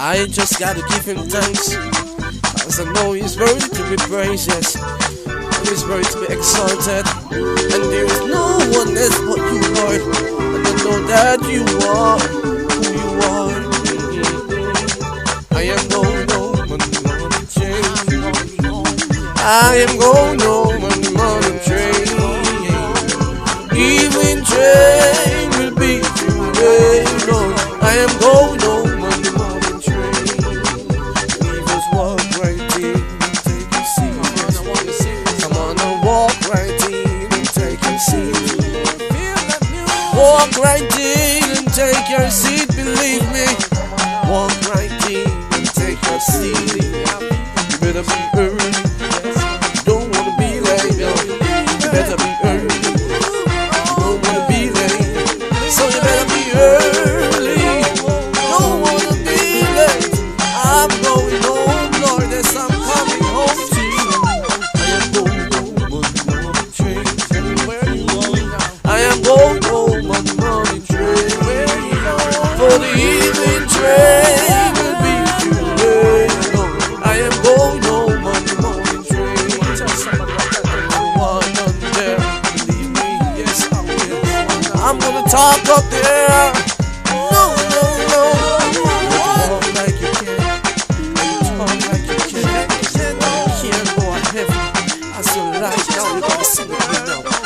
I just gotta give him thanks, cause I know he's worthy to be praised, yes. He's worthy to be exalted, and there is no one else but you, Lord. And I know that you are who you are. I am going home on the morning train. I am going home on the morning train. Evening train will be today, Lord. I am going home on the morning train. Leave us walk right in and take a seat. Come on and walk right in and take a seat. Walk right in and take your seat, believe me. Walk right in and take your seat. You better be early. You don't wanna be late, no. You better be early. So you better be early. Don't wanna be late. I'm going home, Lord. Yes, I'm coming home to you. I am going home on the morning train. Tell me where you going now. I am going home on the morning train. Where you going? For the evening train will be today, Lord. I am going home on the morning train. Tell somebody like that. One on there, believe me, yes I will. I'm gonna talk up there. No, no, no. Walk like you can. Talk like you can. You can't go to heaven. I said right now, you gotta sing it right now.